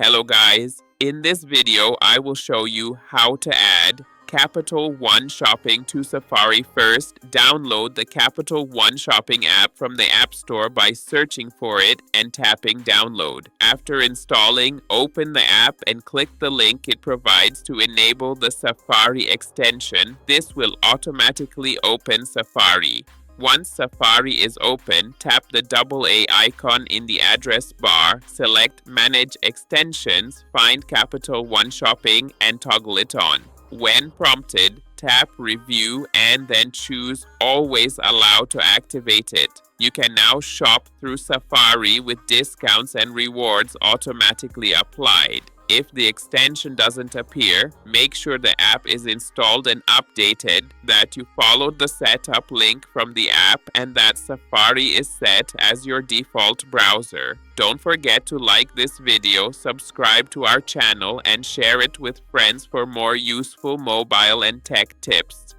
Hello guys, in this video I will show you how to add Capital One Shopping to Safari. First, download the Capital One Shopping app from the App Store by searching for it and tapping download. After installing, open the app and click the link it provides to enable the Safari extension. This will automatically open Safari. Once Safari is open, tap the AA icon in the address bar, select Manage Extensions, find Capital One Shopping and toggle it on. When prompted, tap Review and then choose Always Allow to activate it. You can now shop through Safari with discounts and rewards automatically applied. If the extension doesn't appear, make sure the app is installed and updated, that you followed the setup link from the app, and that Safari is set as your default browser. Don't forget to like this video, subscribe to our channel, and share it with friends for more useful mobile and tech tips.